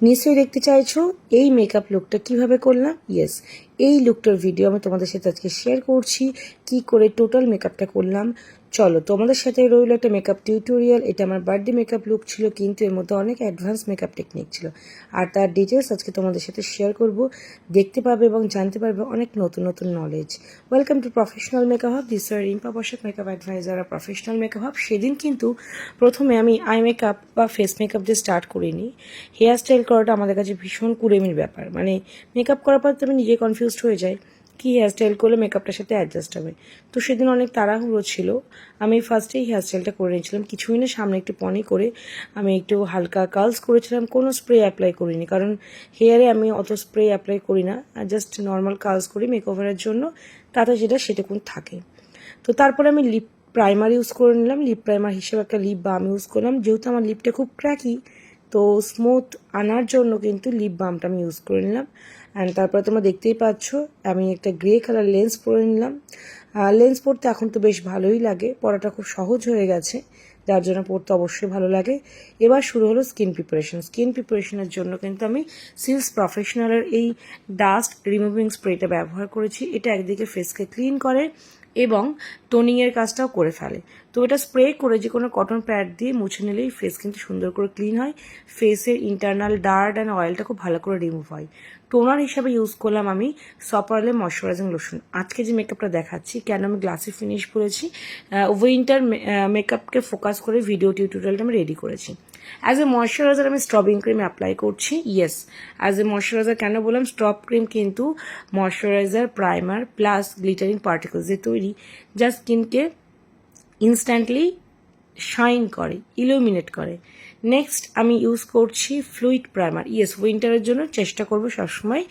নিশ্চয়ই দেখতে চাইছো এই মেকআপ লুকটা কিভাবে করলাম। ইয়েস, এই লুকটার ভিডিও আমি তোমাদের সাথে আজকে শেয়ার করছি, কি করে টোটাল মেকআপটা করলাম। চলো, তোমাদের সাথে রইল একটা মেকআপ টিউটোরিয়াল। এটা আমার বার্থডে মেকআপ লুক ছিল, কিন্তু এর মধ্যে অনেক অ্যাডভান্স মেকআপ টেকনিক ছিল, আর তার ডিটেলস আজকে তোমাদের সাথে শেয়ার করব। দেখতে পাবে এবং জানতে পারবে অনেক নতুন নতুন knowledge. Welcome to professional makeup hub, this are Rimpa Basak, makeup advisor আর প্রফেশনাল মেকআপ হাব। সেদিন কিন্তু প্রথমে আমি আই মেকআপ বা ফেস মেকআপ দিয়ে স্টার্ট করিনি। হেয়ার স্টাইল করাটা আমাদের কাছে ভীষণ কুড়েমির ব্যাপার, মানে মেকআপ করার পর তো আমি নিজে কনফিউজড হয়ে যাই কি হেয়ার স্টাইল করলে মেকআপটার সাথে অ্যাডজাস্ট হবে। তো সেদিন অনেক তাড়াহুড়ো ছিল, আমি ফার্স্টেই হেয়ার স্টাইলটা করে নিয়েছিলাম। কিছুই না, সামনে একটু পনি করে আমি একটু হালকা কার্লস করেছিলাম, কোনো স্প্রে অ্যাপ্লাই করিনি, কারণ হেয়ারে আমি অত স্প্রে অ্যাপ্লাই করি না, জাস্ট নর্মাল কার্লস করি মেকওভারের জন্য, তাতে যেটা সেটুকুন থাকে। তো তারপরে আমি লিপ প্রাইমার ইউজ করে নিলাম। লিপ প্রাইমার হিসেবে একটা লিপ বাম ইউজ করলাম, যেহেতু আমার লিপটা খুব ক্র্যাকি, তো স্মুথ আনার জন্য কিন্তু লিপ বামটা আমি ইউজ করে নিলাম। অ্যান্ড তারপরে তোমরা দেখতেই পাচ্ছ আমি একটা গ্রে কালার লেন্স পরে নিলাম। লেন্স পরতে এখন তো বেশ ভালোই লাগে, পরাটা খুব সহজ হয়ে গেছে, যার জন্য পরতে অবশ্যই ভালো লাগে। এবার শুরু হলো স্কিন প্রিপারেশন। স্কিন প্রিপারেশনের জন্য কিন্তু আমি সিলস প্রফেশনালের এই ডাস্ট রিমুভিং স্প্রেটা ব্যবহার করেছি। এটা একদিকে ফেসকে ক্লিন করে এবং টোনিংয়ের কাজটাও করে ফেলে। তো এটা স্প্রে করে যে কোনো কটন প্যাড দিয়ে মুছে নিলেই ফেস কিন্তু সুন্দর করে ক্লিন হয়, ফেসের ইন্টারনাল ডার্ট অ্যান্ড অয়েলটা খুব ভালো করে রিমুভ হয়। টোনার হিসাবে ইউজ করলাম আমি সপারলে ময়শ্চারাইজিং লোশন। আজকে যে মেকআপটা দেখাচ্ছি, কেন আমি গ্লাসি ফিনিশ করেছি, উইন্টার মেকআপকে ফোকাস করে ভিডিও টিউটোরিয়ালটা আমি রেডি করেছি। অ্যাজ এ ময়শ্চারাইজার আমি স্ট্রবিং ক্রিম অ্যাপ্লাই করছি। ইয়েস, অ্যাজ এ ময়শ্চারাইজার কেন বললাম, স্ট্রব ক্রিম কিন্তু moisturiser, primer plus glittering particles দিয়ে তৈরি, যা স্কিনকে ইনস্ট্যান্টলি শাইন করে, ইলুমিনেট করে। নেক্সট আমি ইউজ করছি ফ্লুইড প্রাইমার। ইয়েস, উইন্টারের জন্য চেষ্টা করবো সবসময়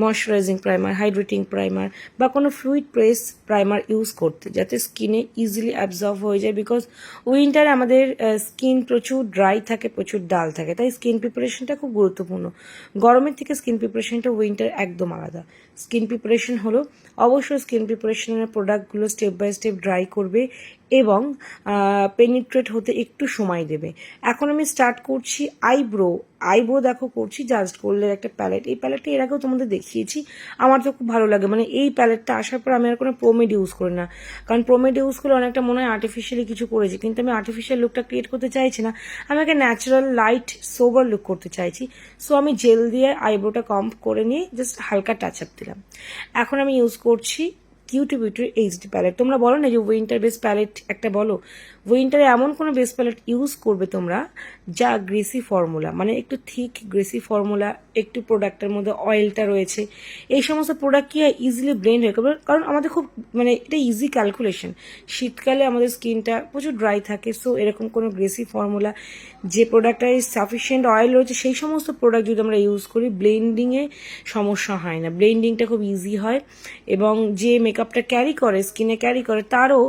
ময়শ্চারাইজিং প্রাইমার, হাইড্রেটিং প্রাইমার বা কোনো ফ্লুইড প্রেস প্রাইমার ইউজ করতে, যাতে স্কিনে ইজিলি অ্যাবজর্ব হয়ে যায়। বিকজ উইন্টারে আমাদের স্কিন প্রচুর ড্রাই থাকে, প্রচুর ডাল থাকে, তাই স্কিন প্রিপারেশনটা খুব গুরুত্বপূর্ণ। গরমের থেকে স্কিন প্রিপারেশনটা উইন্টার একদম আলাদা। স্কিন প্রিপারেশন হলো অবশ্যই স্কিন প্রিপারেশনের প্রোডাক্টগুলো স্টেপ বাই স্টেপ ড্রাই করবে এবং পেনিট্রেট হতে একটু সময় দেবে। এখন আমি স্টার্ট করছি আইব্রো। দেখো করছি জাস্ট গোল্ডের একটা প্যালেট। এই প্যালেটটা এর আগেও তোমাদের দেখিয়েছি, আমার তো খুব ভালো লাগে। মানে এই প্যালেটটা আসার পর আমি আর কোনো প্রোমেড ইউজ করি না, কারণ প্রোমেড ইউজ করলে অনেকটা মনে হয় আর্টিফিশিয়ালি কিছু করেছি, কিন্তু আমি আর্টিফিশিয়াল লুকটা ক্রিয়েট করতে চাইছি না, আমি একটা ন্যাচারাল লাইট সোবার লুক করতে চাইছি। সো আমি জেল দিয়ে আইব্রোটা কম্প করে নিয়ে জাস্ট হালকা টাচ আপ দিলাম। এখন আমি ইউজ করছি কিউটি বিউটির এইচডি প্যালেট। তোমরা বলো না যে উইন্টার বেস প্যালেট একটা বলো, উইন্টারে এমন কোনো বেস প্যালেট ইউজ করবে তোমরা যা গ্রেসি ফর্মুলা, মানে একটু থিক গ্রেসি ফর্মুলা, একটু প্রোডাক্টের মধ্যে অয়েলটা রয়েছে। এই সমস্ত প্রোডাক্ট কি ইজিলি ব্লেন্ড হয়ে যাবে, কারণ আমাদের খুব মানে এটা ইজি ক্যালকুলেশন। শীতকালে আমাদের স্কিনটা প্রচুর ড্রাই থাকে, সো এরকম কোনো গ্রেসি ফর্মুলা, যে প্রোডাক্টটায় সাফিসিয়েন্ট অয়েল রয়েছে, সেই সমস্ত প্রোডাক্ট যদি আমরা ইউজ করি, ব্লেন্ডিংয়ে সমস্যা হয় না, ব্লেন্ডিংটা খুব ইজি হয় এবং যে মেকআপটা ক্যারি করে, স্কিনে ক্যারি করে, তারও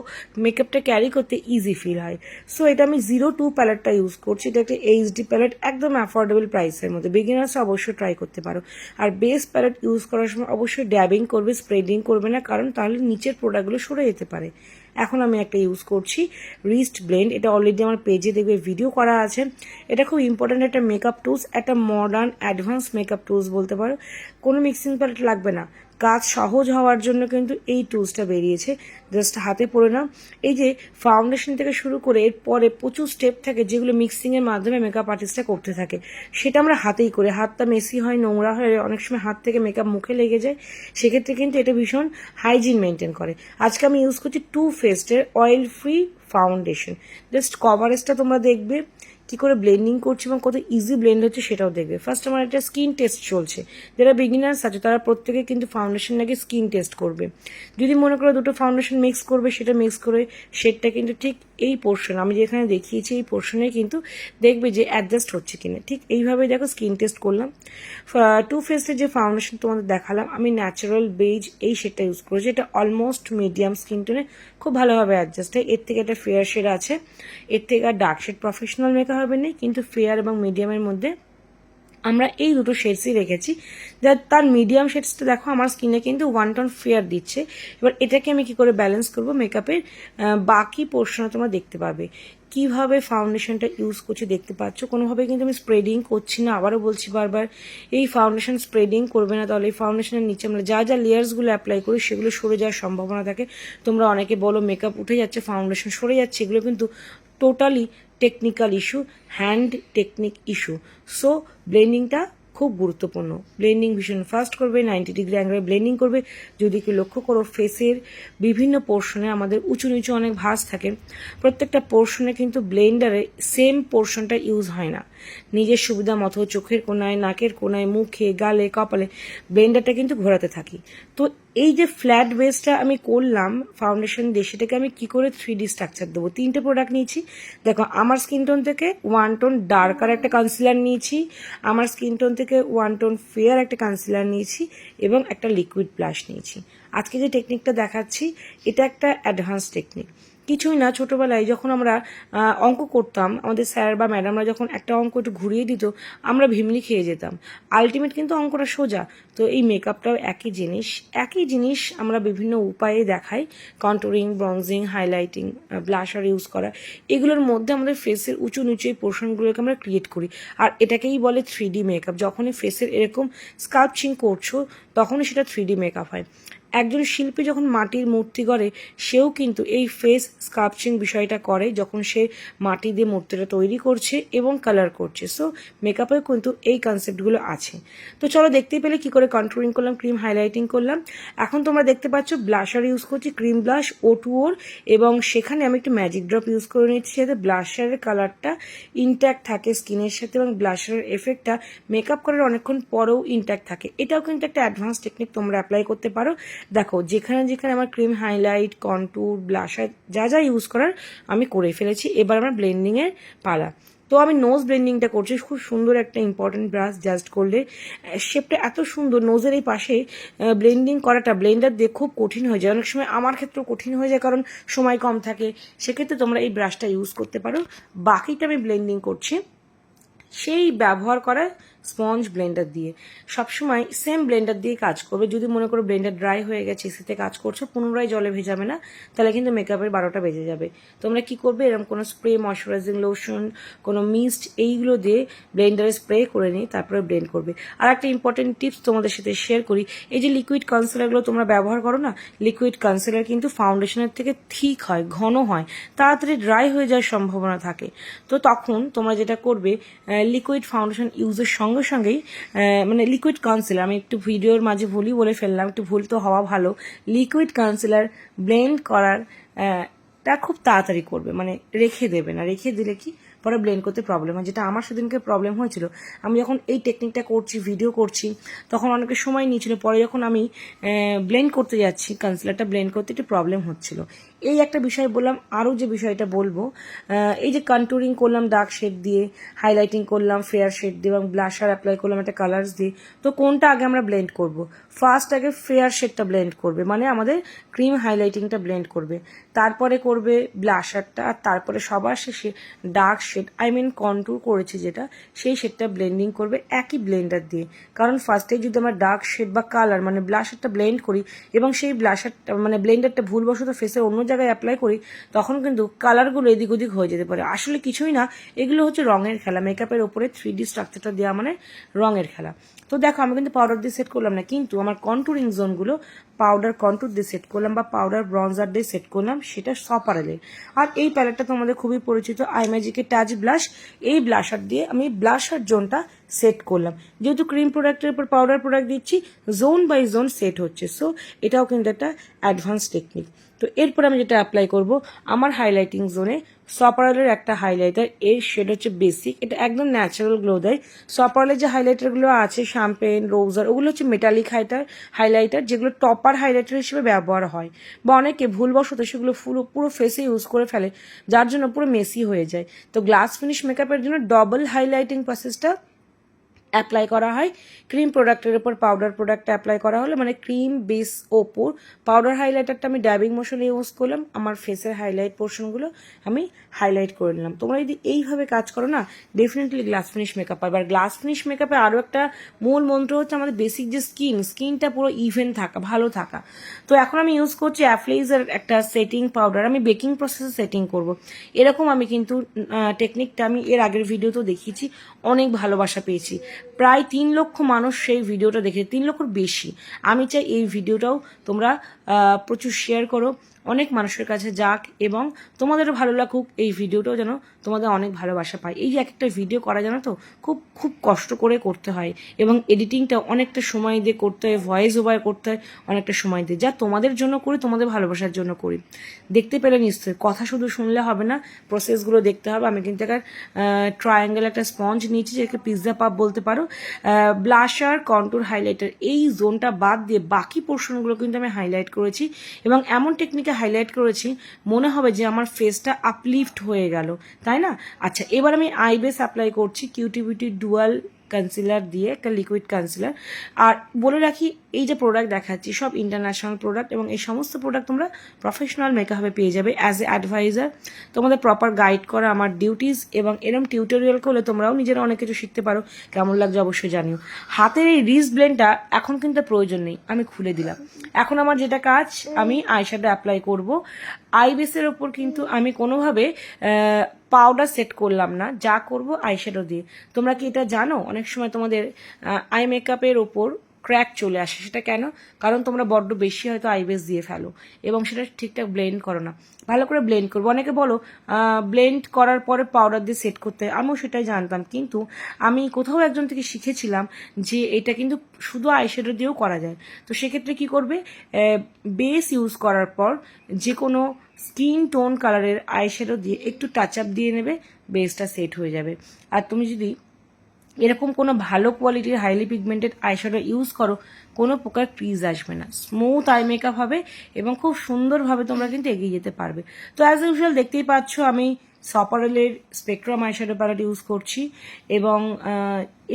মেকআপটা ক্যারি করতে ইজি ফিল হয়। সো এটা আমি 02 প্যালেটটা ইউজ করছি। এটা একটা এইচডি প্যালেট, একদম অ্যাফোর্ডেবল প্রাইসের মধ্যে, বিগিনার্সরা অবশ্যই ট্রাই করতে পারো। আর বেস প্যালেট ইউজ করার সময় অবশ্যই ড্যাবিং করবে, স্প্রেডিং করবে না, কারণ তাহলে নিচের প্রোডাক্টগুলো সরে যেতে পারে। এখন আমি একটা ইউজ করছি রিস্ট ব্লেন্ড। এটা অলরেডি আমার পেজে দেখবে ভিডিও করা আছে। এটা খুব ইম্পর্ট্যান্ট একটা মেকআপ টুলস, একটা মডার্ন অ্যাডভান্স মেকআপ টুলস বলতে পারো। কোনো মিক্সিং প্যালেট লাগবে না, কাজ সহজ হওয়ার জন্য কিন্তু এই টুলসটা বেরিয়েছে। জাস্ট হাতে পরে নাও। এই যে ফাউন্ডেশন থেকে শুরু করে এরপরে প্রচুর স্টেপ থাকে, যেগুলো মিক্সিংয়ের মাধ্যমে মেকআপ আর্টিস্টরা করতে থাকে, সেটা আমরা হাতেই করে, হাতটা মেসি হয়, নোংরা হয়, অনেক সময় হাত থেকে মেকআপ মুখে লেগে যায়, সেক্ষেত্রে কিন্তু এটা ভীষণ হাইজিন মেনটেন করে। আজকে আমি ইউজ করছি টু ফেস্টের অয়েল ফ্রি ফাউন্ডেশন। জাস্ট কভারেজটা তোমরা দেখবে কি করে ব্লেন্ডিং করছে এবং কত ইজি ব্লেন্ড হচ্ছে সেটাও দেখবে। ফার্স্ট আমার একটা স্কিন টেস্ট চলছে, যারা বিগিনার্স আছে তারা প্রত্যেকে কিন্তু ফাউন্ডেশন নাকি স্কিন টেস্ট করবে। যদি মনে করো দুটো ফাউন্ডেশন মিক্স করবে, সেটা মিক্স করে শেডটা কিন্তু ঠিক এই পোর্শন আমি যেখানে দেখিয়েছি এই পোর্শনে কিন্তু দেখবে যে অ্যাডজাস্ট হচ্ছে কিনা। ঠিক এইভাবে দেখো স্কিন টেস্ট করলাম। টু ফেসের যে ফাউন্ডেশন তোমাদের দেখালাম, আমি ন্যাচারাল বেজ এই শেডটা ইউজ করেছি। এটা অলমোস্ট মিডিয়াম স্কিন টোনে খুব ভালোভাবে অ্যাডজাস্ট হয়। এর থেকে একটা ফেয়ার শেড আছে, এর থেকে আর ডার্ক শেড প্রফেশনাল মেকআপ হবে নেই, কিন্তু ফেয়ার এবং মিডিয়ামের মধ্যে আমরা এই দুটো শেডসই রেখেছি, যা তার মিডিয়াম শেডসটা দেখো আমার স্কিনে কিন্তু 1 টোন ফেয়ার দিচ্ছে। এবার এটাকে আমি কি করে ব্যালেন্স করব, মেকআপের বাকি পোর্শনে তোমরা দেখতে পাবে কিভাবে ফাউন্ডেশনটা ইউজ করছি দেখতে পাচ্ছ। কোনোভাবে কিন্তু আমি স্প্রেডিং করছি না, আবারও বলছি বারবার এই ফাউন্ডেশন স্প্রেডিং করবে না, তাহলে এই ফাউন্ডেশনের নিচে আমরা যা যা লেয়ার্সগুলো অ্যাপ্লাই করি সেগুলো সরে যাওয়ার সম্ভাবনা থাকে। তোমরা অনেকে বলো মেকআপ উঠে যাচ্ছে, ফাউন্ডেশন সরে যাচ্ছে, এগুলো কিন্তু totally technical issue, hand technique issue. So ব্লেন্ডিংটা খুব গুরুত্বপূর্ণ। ব্লেন্ডিং ভীষণ ফাস্ট করবে, 90 ডিগ্রি অ্যাঙ্গেলে ব্লেন্ডিং করবে। যদি কি লক্ষ্য করো ফেসের বিভিন্ন পোর্শনে আমাদের উঁচু নিচু অনেক ভাঁজ থাকে, প্রত্যেকটা পোর্শনে কিন্তু ব্লেন্ডারে সেম পোর্শনটা ইউজ হয় না। নিজের সুবিধা মতো চোখের কোনায়, নাকের কোনায়, মুখে, গালে, কপালে ব্লেন্ডারটা কিন্তু ঘোরাতে থাকি। তো এই যে ফ্ল্যাট বেসটা আমি করলাম ফাউন্ডেশন দিয়ে, সেটাকে আমি কি করে 3D স্ট্রাকচার দেবো। 3টে প্রোডাক্ট নিয়েছি। দেখো আমার স্কিন টোন থেকে 1 টোন ডার্কার একটা কনসিলার নিয়েছি, আমার স্কিন টোন থেকে 1 টোন ফেয়ার একটা কনসিলার নিয়েছি, এবং একটা লিকুইড ব্লাশ নিয়েছি। আজকে যে টেকনিকটা দেখাচ্ছি এটা একটা অ্যাডভান্স টেকনিক। কিছুই না, ছোটোবেলায় যখন আমরা অঙ্ক করতাম, আমাদের স্যার বা ম্যাডামরা যখন একটা অঙ্ক একটু ঘুরিয়ে দিত, আমরা ভিমলি খেয়ে যেতাম। আলটিমেট কিন্তু অঙ্কটা সোজা। তো এই মেকআপটাও একই জিনিস আমরা বিভিন্ন উপায়ে দেখাই। কন্টুরিং, ব্রঞ্জিং, হাইলাইটিং, ব্লাশার ইউজ করা, এগুলোর মধ্যে আমাদের ফেসের উঁচু নিচু এই পোর্শনগুলোকে আমরা ক্রিয়েট করি। আর এটাকেই বলে 3D মেকআপ। যখনই ফেসের এরকম স্কাল্পচিং করছো তখনই সেটা 3D মেকআপ হয়। একজন শিল্পী যখন মাটির মূর্তি গড়ে, সেও কিন্তু এই ফেস স্কাল্পচিং বিষয়টা করে যখন সে মাটি দিয়ে মূর্তিটা তৈরি করছে এবং কালার করছে। সো মেকআপেও কিন্তু এই কনসেপ্টগুলো আছে। তো চলো দেখতেই পেলে কি করে কন্ট্রোলিং করলাম, ক্রিম হাইলাইটিং করলাম। এখন তোমরা দেখতে পাচ্ছ ব্লাশার ইউজ করছি, ক্রিম ব্লাশ O2O, এবং সেখানে আমি একটু ম্যাজিক ড্রপ ইউজ করে নিচ্ছি যাতে ব্লাশারের কালারটা ইনট্যাক্ট থাকে স্কিনের সাথে, এবং ব্লাশারের এফেক্টটা মেকআপ করার অনেকক্ষণ পরেও ইনট্যাক্ট থাকে। এটাও কিন্তু একটা অ্যাডভান্স টেকনিক, তোমরা অ্যাপ্লাই করতে পারো। দেখো যেখানে যেখানে আমার ক্রিম হাইলাইট, কন্ট্যুর, ব্লাশার যা যা ইউজ করার আমি করে ফেলেছি। এবার আমার ব্লেন্ডিংয়ের পালা। তো আমি নোজ ব্লেন্ডিংটা করছি। খুব সুন্দর একটা ইম্পর্টেন্ট ব্রাশ জাস্ট করলে শেপটা এত সুন্দর, নোজের এই পাশে ব্লেন্ডিং করাটা ব্লেন্ডার দিয়ে খুব কঠিন হয়ে যায়। অনেক সময় আমার ক্ষেত্রেও কঠিন হয়ে যায় কারণ সময় কম থাকে, সেক্ষেত্রে তোমরা এই ব্রাশটা ইউজ করতে পারো। বাকিটা আমি ব্লেন্ডিং করছি সেই ব্যবহার করা স্পঞ্জ ব্লেন্ডার দিয়ে। সবসময় সেম ব্লেন্ডার দিয়ে কাজ করবে। যদি মনে করো ব্লেন্ডার ড্রাই হয়ে গেছে, এসিতে কাজ করছো, পুনরায় জলে ভেজাবে না, তাহলে কিন্তু মেকআপের 12টা বেজে যাবে। তোমরা কি করবে, এরকম কোনো স্প্রে, ময়শ্চারাইজিং লোশন, কোনো মিস্ট, এইগুলো দিয়ে ব্লেন্ডারে স্প্রে করে নিয়ে তারপরে ব্লেন্ড করবে। আর একটা ইম্পর্টেন্ট টিপস তোমাদের সাথে শেয়ার করি, এই যে লিকুইড কনসিলারগুলো তোমরা ব্যবহার করো না, লিকুইড কনসিলার কিন্তু ফাউন্ডেশনের থেকে থিক হয়, ঘন হয়, তাড়াতাড়ি ড্রাই হয়ে যাওয়ার সম্ভাবনা থাকে। তো তখন তোমরা যেটা করবে, লিকুইড ফাউন্ডেশন ইউজের সঙ্গে সঙ্গেই মানে লিকুইড কনসিলার, আমি একটু ভিডিওর মাঝে ভুলই বলে ফেললাম, একটু ভুল তো হওয়া ভালো। লিকুইড কনসিলার ব্লেন্ড করার টা খুব তাড়াতাড়ি করবে, মানে রেখে দেবে না। রেখে দিলে কি পরে ব্লেন্ড করতে প্রবলেম হয়, যেটা আমার সেদিনকে প্রবলেম হয়েছিল। আমি যখন এই টেকনিকটা করছি, ভিডিও করছি, তখন অনেকে সময় নিয়েছিল, পরে যখন আমি ব্লেন্ড করতে যাচ্ছি, কনসিলারটা ব্লেন্ড করতে একটু প্রবলেম হচ্ছিল। এই একটা বিষয় বললাম। আরও যে বিষয়টা বলবো, এই যে কন্টুরিং করলাম ডার্ক শেড দিয়ে, হাইলাইটিং করলাম ফেয়ার শেড দিয়ে, এবং ব্লাশার অ্যাপ্লাই করলাম একটা কালার্স দিয়ে। তো কোনটা আগে আমরা ব্লেন্ড করব? ফার্স্ট আগে ফেয়ার শেডটা ব্লেন্ড করবে, মানে আমাদের ক্রিম হাইলাইটিংটা ব্লেন্ড করবে, তারপরে করবে ব্লাশারটা, আর তারপরে সবার শেষে ডার্ক শেড, কন্ট্যুর করেছে যেটা, সেই শেডটা ব্লেন্ডিং করবে একই ব্লেন্ডার দিয়ে। কারণ ফার্স্টে যদি আমরা ডার্ক শেড বা কালার মানে ব্লাশারটা ব্লেন্ড করি, এবং সেই ব্লাশারটা মানে ব্লেন্ডারটা ভুলবশত ফেসে অন্য জায়গায় অ্যাপ্লাই করি, তখন কিন্তু কালারগুলো এদিক ওদিক হয়ে যেতে পারে। আসলে কিছুই না, এগুলো হচ্ছে রঙের খেলা। মেকআপের ওপরে 3D স্ট্রাকচারটা দেওয়া মানে রঙের খেলা। তো দেখো আমি কিন্তু পাউডার দিয়ে সেট করলাম না, কিন্তু আমার কন্টুরিং জোনগুলো পাউডার কন্টুর দিয়ে সেট করলাম বা পাউডার ব্রঞ্জার দিয়ে সেট করলাম, সেটা সপারেলের। আর এই প্যালেটটা তোমাদের খুবই পরিচিত, আইম্যাজিকের টাচ ব্লাশ। এই ব্লাশার দিয়ে আমি ব্লাশার জোনটা সেট করলাম। যেহেতু ক্রিম প্রোডাক্টের উপর পাউডার প্রোডাক্ট দিচ্ছি, জোন বাই জোন সেট হচ্ছে। সো এটাও কিন্তু একটা অ্যাডভান্স টেকনিক। তো এরপর আমি যেটা অ্যাপ্লাই করব, আমার হাইলাইটিং জোনে সপারেলের একটা হাইলাইটার, এর শেড হচ্ছে বেসিক, এটা একদম ন্যাচারাল গ্লো দেয়। সপারেলের যে হাইলাইটারগুলো আছে, শ্যাম্পেন, রোজার, ওগুলো হচ্ছে মেটালিক হাইলাইটার, যেগুলো টপার হাইলাইটার হিসেবে ব্যবহার হয়, বা অনেকে ভুলবশত সেগুলো পুরো ফেসে ইউজ করে ফেলে, যার জন্য পুরো মেসি হয়ে যায়। তো গ্লাস ফিনিশ মেকআপের জন্য ডবল হাইলাইটিং প্রসেসটা অ্যাপ্লাই করা হয়। ক্রিম প্রোডাক্টের ওপর পাউডার প্রোডাক্টটা অ্যাপ্লাই করা হলো, মানে ক্রিম বেস ওপর পাউডার হাইলাইটারটা আমি ড্যাবিং মোশনে ইউজ করলাম, আমার ফেসের হাইলাইট পোর্শনগুলো আমি হাইলাইট করে নিলাম। তোমরা যদি এইভাবে কাজ করো না, ডেফিনেটলি গ্লাস ফিনিশ মেকআপ পাবে। আর গ্লাস ফিনিশ মেকআপে আরও একটা মূল মন্ত্র হচ্ছে আমাদের বেসিক যে স্কিনটা পুরো ইভেন থাকা, ভালো থাকা। তো এখন আমি ইউজ করছি অ্যাফ্লেজের একটা সেটিং পাউডার, আমি বেকিং প্রসেসে সেটিং করব। এরকম আমি কিন্তু টেকনিকটা আমি এর আগের ভিডিওতেও দেখিয়েছি, অনেক ভালোবাসা পেয়েছি। প্রায় 3 লক্ষ মানুষ সেই ভিডিওটা দেখে, 3 লক্ষর বেশি। আমি চাই এই ভিডিওটাও তোমরা প্রচুর শেয়ার করো, অনেক মানুষের কাছে যাক এবং তোমাদেরও ভালো লাগুক। এই ভিডিওটাও যেন তোমাদের অনেক ভালোবাসা পায়। এই যে এক একটা ভিডিও করা জানো তো খুব খুব কষ্ট করে করতে হয় এবং এডিটিংটা অনেকটা সময় দিয়ে করতে হয়, ভয়েস ওভার করতে হয় অনেকটা সময় দিয়ে। যা তোমাদের জন্য করি, তোমাদের ভালোবাসার জন্য করি। দেখতে পেলে নিশ্চয়ই, কথা শুধু শুনলে হবে না, প্রসেসগুলো দেখতে হবে। আমি কিন্তু একটা ট্রায়াঙ্গেল একটা স্পঞ্জ নিয়েছি, যেটাকে পিৎজা পাপ বলতে পারো। ব্লাশার, কন্টুর, হাইলাইটার এই জোনটা বাদ দিয়ে বাকি পোর্শনগুলো কিন্তু আমি হাইলাইট করেছি এবং এমন টেকনিকে হাইলাইট করেছি মনে হবে যে আমার ফেসটা আপলিফট হয়ে গেল, তাই না? আচ্ছা, এবার আমি আই বেস অ্যাপ্লাই করছি কিউটি বিউটি ডুয়াল কনসিলার দিয়ে, একটা লিকুইড কনসিলার। আর বলে রাখি, এই যে প্রোডাক্ট দেখাচ্ছি সব ইন্টারন্যাশনাল প্রোডাক্ট এবং এই সমস্ত প্রোডাক্ট তোমরা প্রফেশনাল মেকআপে পেয়ে যাবে অ্যাজ এ অ্যাডভাইজার। তোমাদের প্রপার গাইড করা আমার ডিউটিস, এবং এরকম টিউটোরিয়াল করলে তোমরাও নিজেরা অনেক কিছু শিখতে পারো। কেমন লাগছে অবশ্যই জানিও। হাতের এই রিস্ট ব্লেন্ডটা এখন কিন্তু প্রয়োজন নেই, আমি খুলে দিলাম। এখন আমার যেটা কাজ, আমি আইশ্যাডো অ্যাপ্লাই করব। আই বেসের ওপর কিন্তু আমি কোনোভাবে পাউডার সেট করলাম না, যা করব আইশ্যাডো দিয়ে। তোমরা কি এটা জানো, অনেক সময় তোমাদের আই মেকআপের ওপর ক্র্যাক চলে আসে, সেটা কেন? কারণ তোমরা বড্ড বেশি হয়তো আইবেস দিয়ে ফেলো এবং সেটা ঠিকঠাক ব্লেন্ড করো না। ভালো করে ব্লেন্ড করবো। অনেকে বলো ব্লেন্ড করার পরে পাউডার দিয়ে সেট করতে, আমিও সেটাই জানতাম, কিন্তু আমি কোথাও একজন থেকে শিখেছিলাম যে এটা কিন্তু শুধু আইশ্যাডো দিয়েও করা যায়। তো সেক্ষেত্রে কি করবে, বেস ইউজ করার পর যে কোনো স্কিন টোন কালারের আইশ্যাডো দিয়ে একটু টাচ আপ দিয়ে নেবে, বেসটা সেট হয়ে যাবে। আর তুমি যদি এরকম কোনো ভালো কোয়ালিটির হাইলি পিগমেন্টেড আইশ্যাডো ইউজ করো, কোনো প্রকার ক্রিজ আসবে না, স্মুথ আই মেকআপ হবে এবং খুব সুন্দরভাবে তোমরা কিন্তু এগিয়ে যেতে পারবে। তো অ্যাজ ইউজুয়াল দেখতেই পাচ্ছ আমি সপারেলের স্পেকট্রাম আইশ্যাডো প্যালেট ইউজ করছি এবং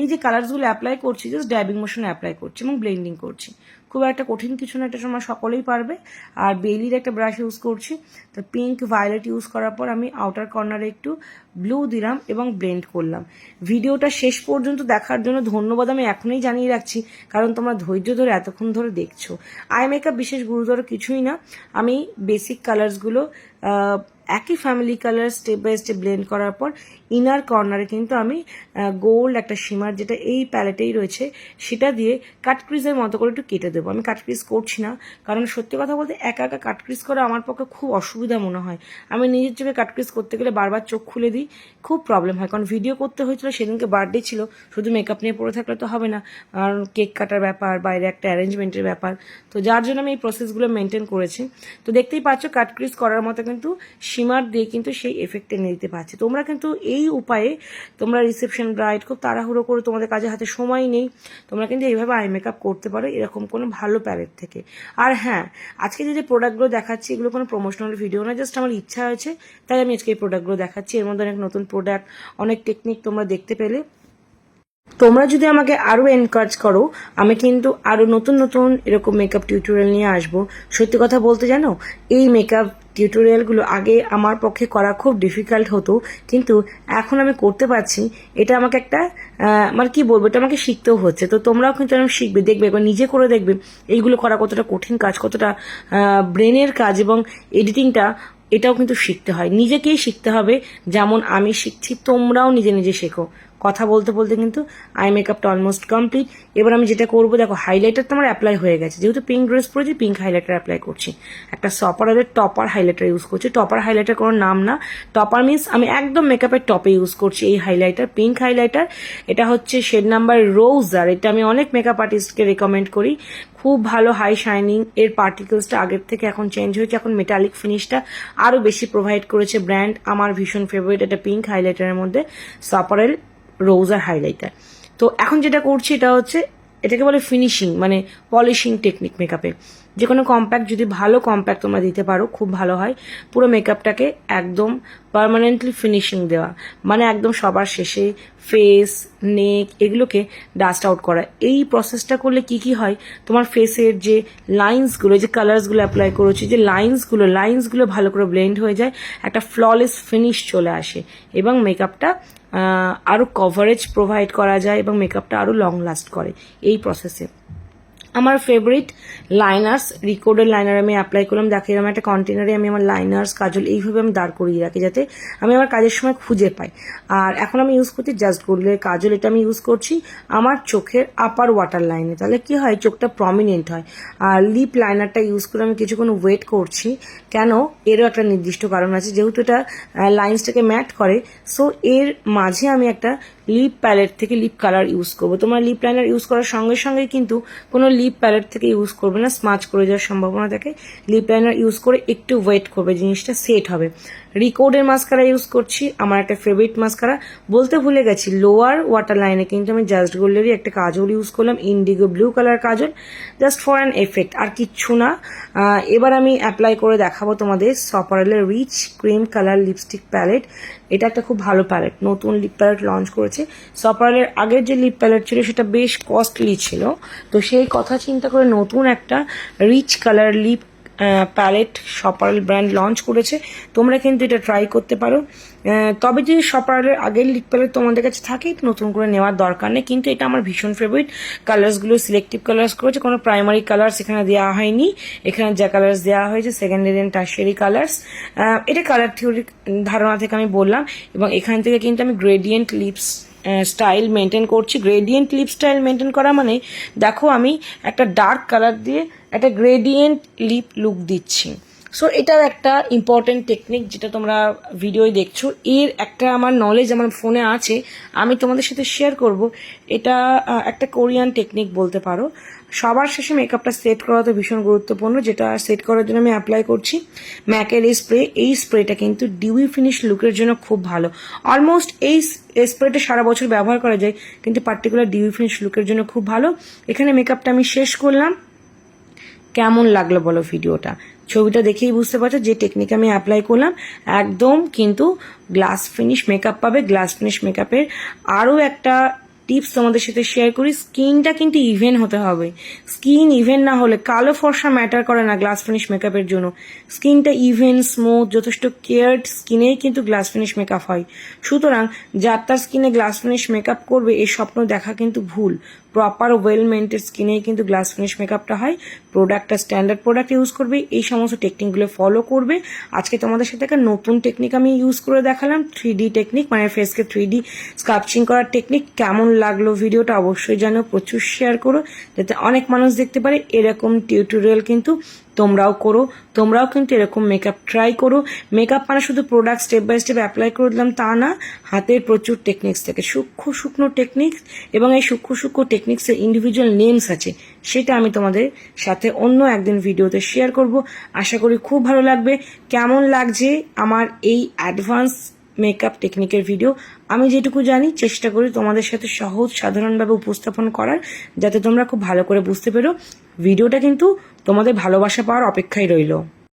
এই যে কালারসগুলো অ্যাপ্লাই করছি জাস্ট ড্যাবিং মোশনে অ্যাপ্লাই করছি এবং ব্লেন্ডিং করছি। খুব একটা কঠিন কিছু না, একটা সময় সকলেই পারবে। আর বেলির একটা ব্রাশ ইউজ করছি। তো পিঙ্ক ভায়োলেট ইউজ করার পর আমি আউটার কর্নারে একটু ব্লু দিলাম এবং ব্লেন্ড করলাম। ভিডিওটা শেষ পর্যন্ত দেখার জন্য ধন্যবাদ আমি এখনই জানিয়ে রাখছি, কারণ তোমরা ধৈর্য ধরে এতক্ষণ ধরে দেখছো। আই মেকআপ বিশেষ গুরুতর কিছুই না, আমি বেসিক কালার্সগুলো একই family colour step by step blend করার পর ইনার কর্নারে কিন্তু আমি গোল্ড একটা শিমার, যেটা এই প্যালেটেই রয়েছে, সেটা দিয়ে কাটক্রিজের মতো করে একটু কেটে দেবো। আমি কাটক্রিজ করছি না, কারণ সত্যি কথা বলতে একা একা কাটক্রিজ করা আমার পক্ষে খুব অসুবিধা মনে হয়। আমি নিজের চোখে কাটক্রিজ করতে গেলে বারবার চোখ খুলে দিই, খুব প্রবলেম হয়। কারণ ভিডিও করতে হয়েছিল, সেদিনকে বার্থডে ছিল, শুধু মেকআপ নিয়ে পড়ে থাকলে তো হবে না, কারণ কেক কাটার ব্যাপার, বাইরে একটা অ্যারেঞ্জমেন্টের ব্যাপার। তো যার জন্য আমি এই প্রসেসগুলো মেনটেন করেছি। তো দেখতেই পাচ্ছ কাটক্রিজ করার মতো কিন্তু শিমার দিয়ে কিন্তু সেই এফেক্ট এনে দিতে পারছি। তোমরা কিন্তু এই উপায়ে তোমরা রিসেপশন ব্রাইড, খুব তাড়াহুড়ো করে তোমাদের কাজে হাতে সময় নেই, তোমরা কিন্তু এইভাবে আই মেকআপ করতে পারো এরকম কোনো ভালো প্যালেট থেকে। আর হ্যাঁ, আজকে যে প্রোডাক্টগুলো দেখাচ্ছি এগুলো কোনো প্রমোশনাল ভিডিও না, জাস্ট আমার ইচ্ছা হয়েছে তাই আমি আজকে এই প্রোডাক্টগুলো দেখাচ্ছি। এর মধ্যে অনেক নতুন প্রোডাক্ট, অনেক টেকনিক তোমরা দেখতে পেলে। তোমরা যদি আমাকে আরও এনকারেজ করো, আমি কিন্তু আরও নতুন নতুন এরকম মেকআপ টিউটোরিয়াল নিয়ে আসবো। সত্যি কথা বলতে জানো, এই মেকআপ টিউটোরিয়ালগুলো আগে আমার পক্ষে করা খুব ডিফিকাল্ট হতো, কিন্তু এখন আমি করতে পারছি। এটা আমাকে একটা মানে কি বলবো, এটা আমাকে শিখতেও হচ্ছে। তো তোমরাও কিন্তু আমি শিখবে, দেখবে একবার নিজে করে দেখবে এইগুলো করা কতটা কঠিন কাজ, কতটা ব্রেনের কাজ, এবং এডিটিংটা এটাও কিন্তু শিখতে হয়, নিজেকেই শিখতে হবে। যেমন আমি শিখছি, তোমরাও নিজে নিজে শেখো। কথা বলতে বলতে কিন্তু আই মেকআপটা অলমোস্ট কমপ্লিট। এবার আমি যেটা করবো, দেখো হাইলাইটার তো আমার অ্যাপ্লাই হয়ে গেছে, যেহেতু পিঙ্ক ড্রেস পরেছি পিঙ্ক হাইলাইটার অ্যাপ্লাই করছি। একটা সপারের টপার হাইলাইটার ইউজ করছি। টপার হাইলাইটার কোনো নাম না, টপার মিন্স আমি একদম মেকআপের টপে ইউজ করছি এই হাইলাইটার, পিঙ্ক হাইলাইটার। এটা হচ্ছে শেড নাম্বার রোজার। এটা আমি অনেক মেকআপ আর্টিস্টকে রেকমেন্ড করি, খুব ভালো হাই শাইনিং। এর পার্টিকেলসটা আগের থেকে এখন চেঞ্জ হয়েছে, এখন মেটালিক ফিনিশটা আরও বেশি প্রোভাইড করেছে ব্র্যান্ড। আমার ভীষণ ফেভারিট এটা পিঙ্ক হাইলাইটারের মধ্যে সপারেল রোজার হাইলাইটার। তো এখন যেটা করছি এটা হচ্ছে, এটাকে বলে ফিনিশিং, মানে পলিশিং টেকনিক মেকআপে। যে কোনো কম্প্যাক্ট যদি ভালো কম্প্যাক্ট তোমরা দিতে পারো খুব ভালো হয়। পুরো মেকআপটাকে একদম পার্মানেন্টলি ফিনিশিং দেওয়া, মানে একদম সবার শেষে ফেস, নেক এগুলোকে ডাস্ট আউট করা। এই প্রসেসটা করলে কি কি হয়, তোমার ফেসের যে লাইন্সগুলো, যে কালার্সগুলো অ্যাপ্লাই করেছি, যে লাইন্সগুলো ভালো করে ব্লেন্ড হয়ে যায়, একটা ফ্ললেস ফিনিশ চলে আসে এবং মেকআপটা আরও কভারেজ প্রোভাইড করা যায় এবং মেকআপটা আরও লং লাস্ট করে এই প্রসেসে। আমার ফেভারিট লাইনার্স, রিকোডের লাইনার আমি অ্যাপ্লাই করলাম। দেখো এরকম একটা কন্টেনারে আমি আমার লাইনার্স, কাজল এইভাবে আমি দাঁড় করিয়ে রাখি যাতে আমি আমার কাজের সময় খুঁজে পাই। আর এখন আমি ইউজ করছি জাস্ট গোল্ডের কাজল, এটা আমি ইউজ করছি আমার চোখের আপার ওয়াটার লাইনে, তাহলে কি হয় চোখটা প্রমিনেন্ট হয়। আর লিপ লাইনারটা ইউজ করে আমি কিছুক্ষণ ওয়েট করছি, কেন এরও একটা নির্দিষ্ট কারণ আছে, যেহেতু এটা লাইন্সটাকে ম্যাট করে, সো এর মাঝে আমি একটা লিপ প্যালেট থেকে লিপ কালার ইউজ করবো। তোমার লিপ লাইনার ইউজ করার সঙ্গে সঙ্গে কিন্তু কোনো লিপ প্যালেট থেকে ইউজ করবে না, স্মাচ করে যাওয়ার সম্ভাবনা থাকে। লিপ লাইনার ইউজ করে একটু ওয়েট করবে, জিনিসটা সেট হবে। রিকোডের মাস্কারা ইউজ করছি, আমার একটা ফেভারিট মাস্কারা। বলতে ভুলে গেছি, লোয়ার ওয়াটার লাইনে কিন্তু আমি জাস্ট গোল্ডেরই একটা কাজল ইউজ করলাম, indigo blue colour kajal, just for an effect, আর কিচ্ছু না। এবার আমি অ্যাপ্লাই করে দেখাবো তোমাদের সপারেলের rich cream colour lipstick palette. এটা একটা খুব ভালো প্যালেট, নতুন লিপ প্যালেট লঞ্চ করেছে। সপারেলের আগের যে লিপ প্যালেট ছিল সেটা বেশ কস্টলি ছিল, তো সেই কথা চিন্তা করে নতুন একটা রিচ কালার লিপ প্যালেট সপারেল ব্র্যান্ড লঞ্চ করেছে। তোমরা কিন্তু এটা ট্রাই করতে পারো। তবে যদি সপারেলের আগের লিপ প্যালেট তোমাদের কাছে থাকে তো নতুন করে নেওয়ার দরকার নেই, কিন্তু এটা আমার ভীষণ ফেভারিট। কালার্সগুলো সিলেক্টিভ কালার্স করেছে, কোনো প্রাইমারি কালার্স এখানে দেওয়া হয়নি। এখানে যা কালার্স দেওয়া হয়েছে সেকেন্ডারি অ্যান্ড টার্সিয়ারি কালার্স। এটা কালার থিওরির ধারণা থেকে আমি বললাম, এবং এখান থেকে কিন্তু আমি গ্রেডিয়েন্ট লিপস স্টাইল মেনটেন করছি। গ্রেডিয়েন্ট লিপ স্টাইল মেনটেন করা মানে দেখো আমি একটা ডার্ক কালার দিয়ে একটা গ্রেডিয়েন্ট লিপ লুক দিচ্ছি। সো এটাও একটা ইম্পর্টেন্ট টেকনিক, যেটা তোমরা ভিডিওয় দেখছো। এর একটা আমার নলেজ আমার ফোনে আছে, আমি তোমাদের সাথে শেয়ার করব। এটা একটা কোরিয়ান টেকনিক বলতে পারো। সবার শেষে মেকআপটা সেট করা তো ভীষণ গুরুত্বপূর্ণ, যেটা সেট করার জন্য আমি অ্যাপ্লাই করছি ম্যাকের এই স্প্রেটা কিন্তু ডিউই ফিনিশ লুকের জন্য খুব ভালো। অলমোস্ট এই স্প্রেটা সারা বছর ব্যবহার করা যায়, কিন্তু পার্টিকুলার ডিউই ফিনিশ লুকের জন্য খুব ভালো। এখানে মেকআপটা আমি শেষ করলাম। কেমন লাগলো বলো ভিডিওটা? ছবিটা দেখেই বুঝতে পারছো যে টেকনিক আমি অ্যাপ্লাই করলাম, একদম কিন্তু গ্লাস ফিনিশ মেকআপ পাবে। গ্লাস ফিনিশ মেকআপের আরও একটা টিপস তোমাদের সাথে শেয়ার করি। স্কিনটা কিন্তু ইভেন হতে হবে। স্কিন ইভেন না হলে, কালো ফর্সা ম্যাটার করে না গ্লাস ফিনিশ মেকআপের জন্য। স্কিনটা ইভেন, স্মুথ, যথেষ্ট কেয়ার্ড স্কিনেই কিন্তু গ্লাস ফিনিশ মেকআপ হয়। সুতরাং যার তার স্কিনে গ্লাস ফিনিশ মেকআপ করবে এই স্বপ্ন দেখা কিন্তু ভুল। প্রপার ওয়েল মেইনটেড স্কিনেই কিন্তু গ্লাস ফিনিশ মেকআপটা হয়। প্রোডাক্টটা স্ট্যান্ডার্ড প্রোডাক্ট ইউজ করবে, এই সমস্ত টেকনিকগুলো ফলো করবে। আজকে তোমাদের সাথে একটা নতুন টেকনিক আমি ইউজ করে দেখালাম, 3D টেকনিক, মানে ফেসকে 3D স্কাল্পচিং করার টেকনিক। কেমন লাগলো ভিডিওটা অবশ্যই জানো, প্রচুর শেয়ার করো যাতে অনেক মানুষ দেখতে পারে। এরকম টিউটোরিয়াল কিন্তু তোমরাও করো, তোমরাও কিন্তু এরকম মেকআপ ট্রাই করো। মেকআপ মানে শুধু product step by step apply করে দিলাম তা না, হাতের প্রচুর টেকনিক্স থাকে, সূক্ষ্ম শুকনো টেকনিক্স, এবং এই সূক্ষ্ম টেকনিক্সের ইন্ডিভিজুয়াল নেমস আছে, সেটা আমি তোমাদের সাথে অন্য একদিন ভিডিওতে শেয়ার করব। আশা করি খুব ভালো লাগবে। কেমন লাগছে আমার এই অ্যাডভান্স মেকআপ টেকনিকের ভিডিও? আমি যেটুকু জানি চেষ্টা করি তোমাদের সাথে সহজ সাধারণভাবে উপস্থাপন করার, যাতে তোমরা খুব ভালো করে বুঝতে পারো। ভিডিওটা কিন্তু তোমাদের ভালোবাসা পাওয়ার অপেক্ষায় রইল।